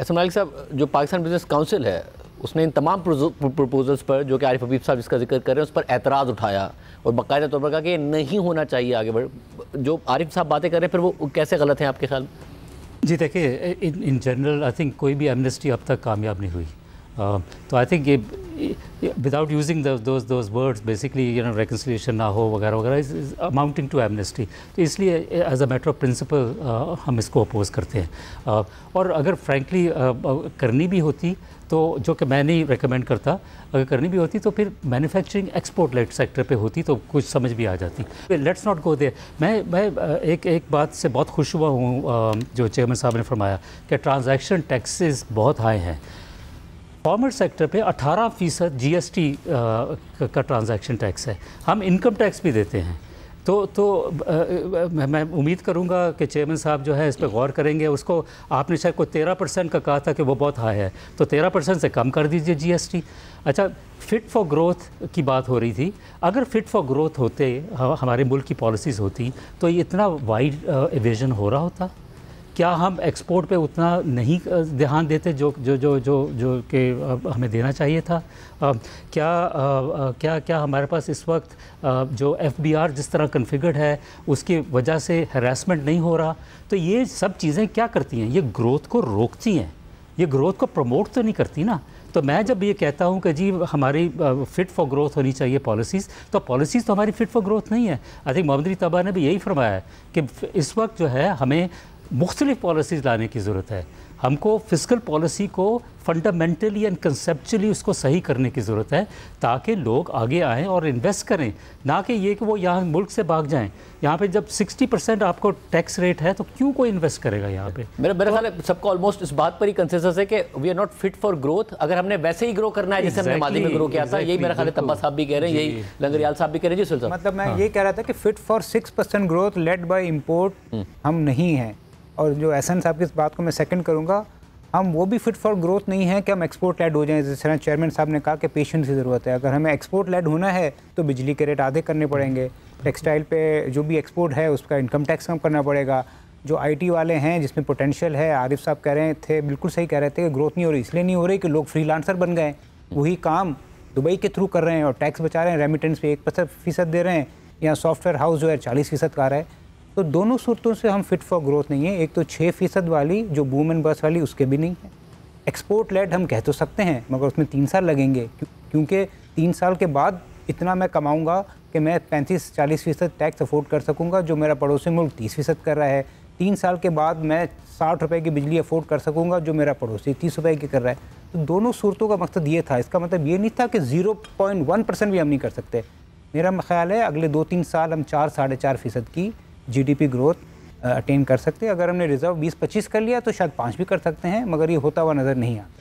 एहसन मालिक साहब, जो पाकिस्तान बिजनेस काउंसिल है उसने इन तमाम प्रपोजल्स पर जो कि आरिफ हबीब साहब जिसका जिक्र कर रहे हैं उस पर एतराज़ उठाया और बाकायदा तौर पर कहा कि ये नहीं होना चाहिए आगे बढ़। जो आरिफ साहब बातें कर रहे हैं फिर वो कैसे गलत हैं आपके ख्याल में? जी देखिए, इन जनरल आई थिंक कोई भी एमनेस्टी अब तक कामयाब नहीं हुई। तो आई थिंक ये without using those words basically reconciliation ना हो वगैरह वगैरह इज अमाउंटिंग टू एमनेस्टी। तो इसलिए as a matter of principle हम इसको अपोज करते हैं। और अगर फ्रैंकली करनी भी होती तो, जो कि मैं नहीं रिकमेंड करता, अगर करनी भी होती तो फिर मैन्युफैक्चरिंग एक्सपोर्ट लेट सेक्टर पे होती तो कुछ समझ भी आ जाती। Let's not go there. मैं एक बात से बहुत खुश हुआ हूँ जो चेयरमैन साहब ने फरमाया कि ट्रांजैक्शन टैक्सेस बहुत हाई हैं। कॉमर्स सेक्टर पे 18% GST का ट्रांजैक्शन टैक्स है। हम इनकम टैक्स भी देते हैं। तो मैं उम्मीद करूंगा कि चेयरमैन साहब जो है इस पर गौर करेंगे। उसको आपने शायद को 13% का कहा था कि वो बहुत हाई है, तो 13% से कम कर दीजिए GST। अच्छा, फ़िट फॉर ग्रोथ की बात हो रही थी। अगर फ़िट फॉर ग्रोथ होते हमारे मुल्क की पॉलिसीज़ होती तो ये इतना वाइड एवेजन हो रहा होता? क्या हम एक्सपोर्ट पे उतना नहीं ध्यान देते जो जो जो जो जो कि हमें देना चाहिए था? क्या हमारे पास इस वक्त जो FBR जिस तरह कन्फिगर्ड है उसकी वजह से हरासमेंट नहीं हो रहा? तो ये सब चीज़ें क्या करती हैं? ये ग्रोथ को रोकती हैं, ये ग्रोथ को प्रमोट तो नहीं करती ना। तो मैं जब ये कहता हूँ कि जी हमारी फ़िट फॉर ग्रोथ होनी चाहिए पॉलिसीज़, तो पॉलिसीज़ तो हमारी फ़िट फॉर ग्रोथ नहीं है। आई थिंक मोहम्मद अली तबा ने भी यही फरमाया है कि इस वक्त जो है हमें मुख्तलिफ़ पॉलिसीज़ लाने की ज़रूरत है। हमको फ़िस्कल पॉलिसी को फंडामेंटली एंड कंसेप्चुअली उसको सही करने की ज़रूरत है ताकि लोग आगे आएँ और इन्वेस्ट करें, ना कि ये कि वो यहाँ मुल्क से भाग जाएं। यहाँ पे जब 60% आपको टैक्स रेट है तो क्यों कोई इन्वेस्ट करेगा यहाँ पे? मेरा ख्याल है सबको ऑलमोस्ट इस बात पर ही कंसेंसस है कि we are not fit for growth. अगर हमने वैसे ही ग्रो करना है जैसे हमने मादी में ग्रो किया था, यही मेरा ख्याल है तब्बा साहब भी कह रहे हैं, यही लंगरियाल साहब भी कह रहे हैं। जी सुल्तान, मतलब मैं ये कह रहा था कि fit for 6% growth led by import हम नहीं हैं। और जो एहसन साहब की इस बात को मैं सेकंड करूंगा, हम वो भी फिट फॉर ग्रोथ नहीं है कि हम एक्सपोर्ट लेड हो जाएं। जिस तरह चेयरमैन साहब ने कहा कि पेशेंस की ज़रूरत है। अगर हमें एक्सपोर्ट लेड होना है तो बिजली के रेट आधे करने पड़ेंगे, टेक्सटाइल पे जो भी एक्सपोर्ट है उसका इनकम टैक्स कम करना पड़ेगा। जो IT वाले हैं जिसमें पोटेंशियल है, आरिफ साहब कह रहे थे, बिल्कुल सही कह रहे थे कि ग्रोथ नहीं हो रही। इसलिए नहीं हो रही कि लोग फ्रीलांसर बन गए, वही काम दुबई के थ्रू कर रहे हैं और टैक्स बचा रहे हैं। रेमिटेंस पे 1% दे रहे हैं, या सॉफ्टवेयर हाउस जो है 40% का आ रहा है। तो दोनों सूरतों से हम फिट फॉर ग्रोथ नहीं है। एक तो 6% वाली जो बूम एंड बस वाली उसके भी नहीं है। एक्सपोर्ट लेड हम कह तो सकते हैं मगर उसमें 3 साल लगेंगे, क्योंकि 3 साल के बाद इतना मैं कमाऊंगा कि मैं 35-40% टैक्स अफोर्ड कर सकूंगा जो मेरा पड़ोसी मुल्क 30% कर रहा है। 3 साल के बाद मैं 60 रुपये की बिजली अफोर्ड कर सकूंगा जो मेरा पड़ोसी 30 रुपये की कर रहा है। तो दोनों सूरतों का मकसद ये था। इसका मतलब ये नहीं था कि 0.1% भी हम नहीं कर सकते। मेरा ख्याल है अगले 2-3 साल हम 4-4.5% की GDP ग्रोथ अटेन कर सकते हैं। अगर हमने रिजर्व 20-25 कर लिया तो शायद 5 भी कर सकते हैं, मगर ये होता हुआ नज़र नहीं आता।